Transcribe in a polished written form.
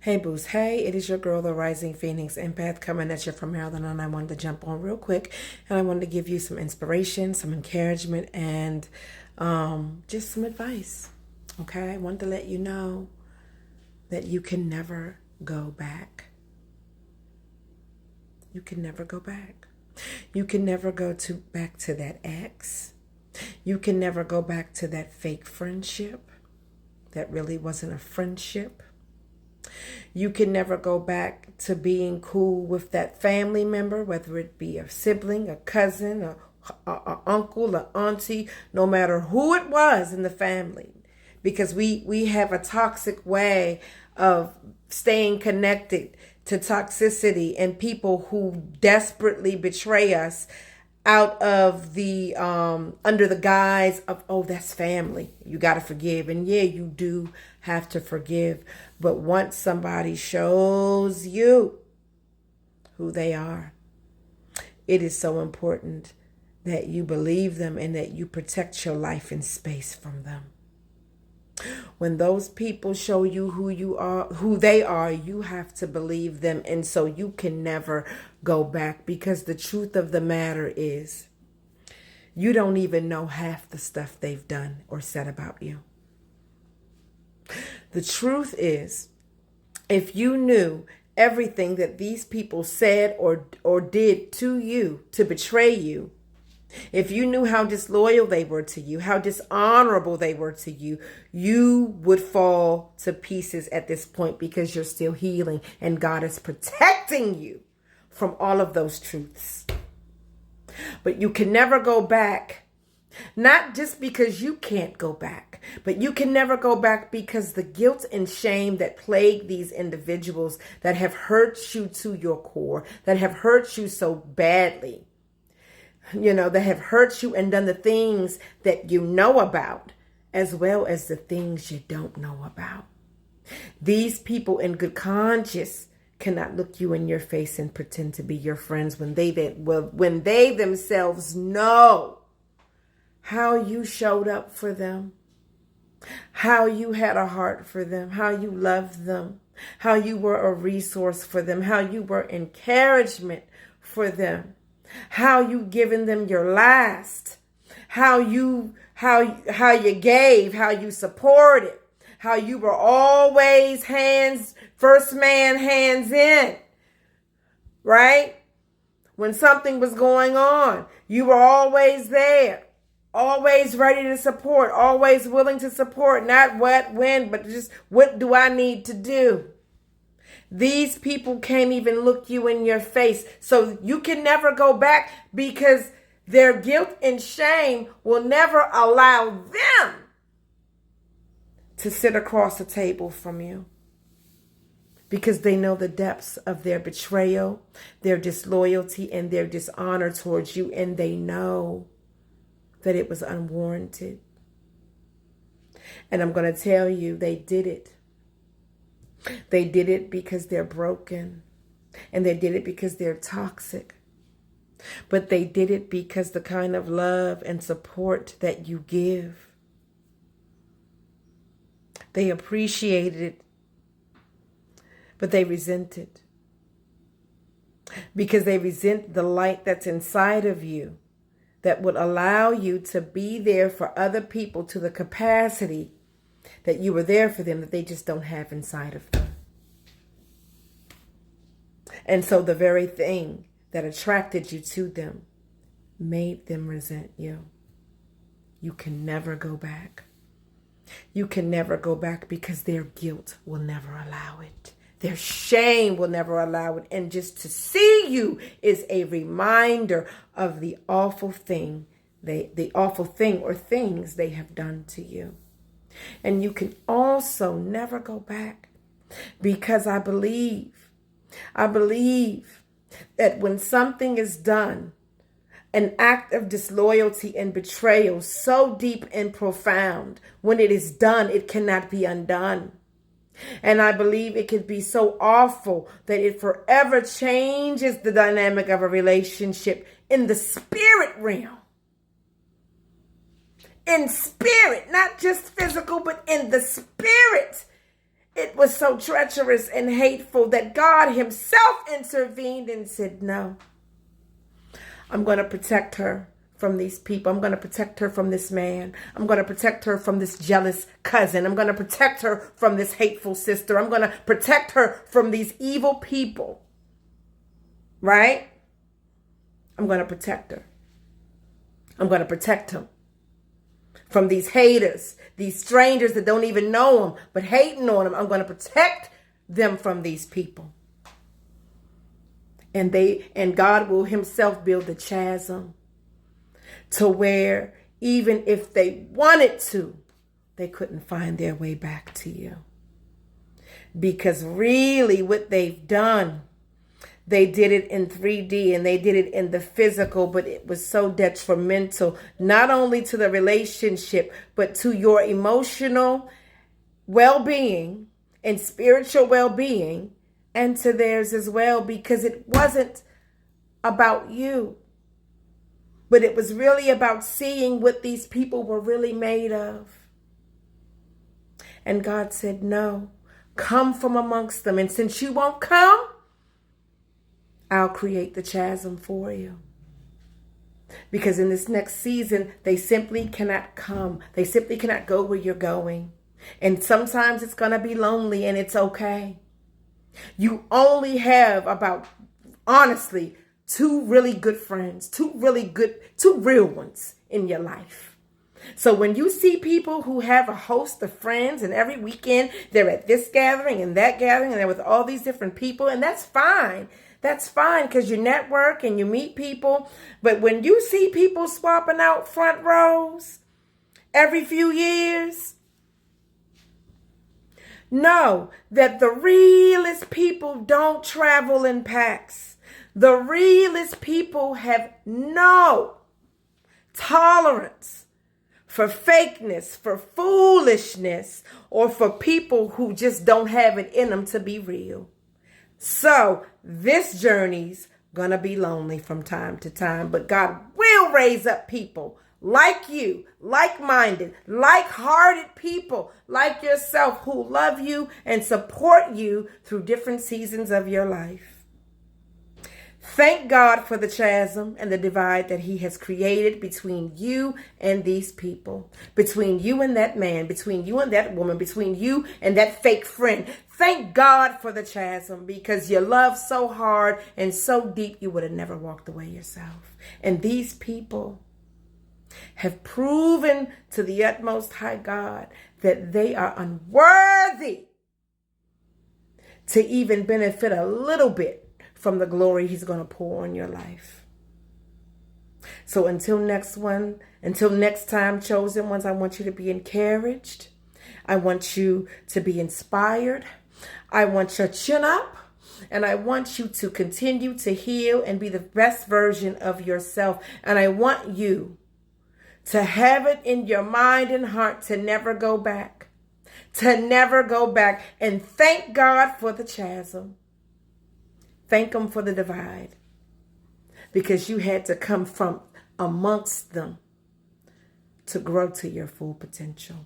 Hey Boost, hey, it is your girl, the Rising Phoenix Empath, coming at you from Maryland, and I wanted to jump on real quick, and I wanted to give you some inspiration, some encouragement, and just some advice. Okay, I wanted to let you know that you can never go back. You can never go back. You can never go back to that ex. You can never go back to that fake friendship that really wasn't a friendship. You can never go back to being cool with that family member, whether it be a sibling, a cousin, a uncle, an auntie, no matter who it was in the family. Because we have a toxic way of staying connected to toxicity and people who desperately betray us out of the under the guise of, oh, that's family, you got to forgive. And yeah, you do have to forgive, but once somebody shows you who they are, it is so important that you believe them and that you protect your life and space from them. When those people show you who you are, who they are, you have to believe them. And so you can never go back, because the truth of the matter is you don't even know half the stuff they've done or said about you. The truth is, if you knew everything that these people said or did to you to betray you, if you knew how disloyal they were to you, how dishonorable they were to you, you would fall to pieces at this point, because you're still healing and God is protecting you from all of those truths. But you can never go back, not just because you can't go back, but you can never go back because the guilt and shame that plague these individuals that have hurt you to your core, that have hurt you so badly, that have hurt you and done the things that you know about, as well as the things you don't know about. These people in good conscience cannot look you in your face and pretend to be your friends when they themselves know how you showed up for them, how you had a heart for them, how you loved them, how you were a resource for them, how you were encouragement for them, how you given them your last, how you gave, how you supported, how you were always first man, hands in, right? When something was going on, you were always there, always ready to support, always willing to support, not what, when, but just what do I need to do? These people can't even look you in your face. So you can never go back, because their guilt and shame will never allow them to sit across the table from you, because they know the depths of their betrayal, their disloyalty, and their dishonor towards you. And they know that it was unwarranted. And I'm going to tell you, they did it. They did it because they're broken, and they did it because they're toxic. But they did it because the kind of love and support that you give, they appreciated it, but they resent it, because they resent the light that's inside of you that would allow you to be there for other people to the capacity that you were there for them, that they just don't have inside of them. And so the very thing that attracted you to them made them resent you. You can never go back. You can never go back, because their guilt will never allow it. Their shame will never allow it. And just to see you is a reminder of the awful thing, the awful thing or things they have done to you. And you can also never go back, because I believe that when something is done, an act of disloyalty and betrayal so deep and profound, when it is done, it cannot be undone. And I believe it can be so awful that it forever changes the dynamic of a relationship in the spirit realm. In spirit, not just physical, but in the spirit. it was so treacherous and hateful that God himself intervened and said, no, I'm going to protect her from these people. I'm going to protect her from this man. I'm going to protect her from this jealous cousin. I'm going to protect her from this hateful sister. I'm going to protect her from these evil people. Right? I'm going to protect her. I'm going to protect him from these haters, these strangers that don't even know him, but hating on him. I'm going to protect them from these people. And God will himself build the chasm to where even if they wanted to, they couldn't find their way back to you. Because really what they've done, they did it in 3D and they did it in the physical, but it was so detrimental, not only to the relationship, but to your emotional well-being and spiritual well-being, and to theirs as well, because it wasn't about you, but it was really about seeing what these people were really made of. And God said, no, come from amongst them. And since you won't come, I'll create the chasm for you. Because in this next season, they simply cannot come. They simply cannot go where you're going. And sometimes it's going to be lonely, and it's okay. You only have about, honestly, two really good friends, two real ones in your life. So when you see people who have a host of friends and every weekend they're at this gathering and that gathering and they're with all these different people, and that's fine. That's fine because you network and you meet people. But when you see people swapping out front rows every few years, know that the realest people don't travel in packs. The realest people have no tolerance for fakeness, for foolishness, or for people who just don't have it in them to be real. So this journey's gonna be lonely from time to time, but God will raise up people like you, like-minded, like-hearted people like yourself who love you and support you through different seasons of your life. Thank God for the chasm and the divide that he has created between you and these people, between you and that man, between you and that woman, between you and that fake friend. Thank God for the chasm, because you love so hard and so deep you would have never walked away yourself. And these people have proven to the utmost high God that they are unworthy to even benefit a little bit from the glory he's going to pour on your life. So until next time, chosen ones, I want you to be encouraged. I want you to be inspired. I want your chin up. And I want you to continue to heal and be the best version of yourself. And I want you to have it in your mind and heart to never go back. To never go back. And thank God for the chasm. Thank him for the divide. Because you had to come from amongst them to grow to your full potential.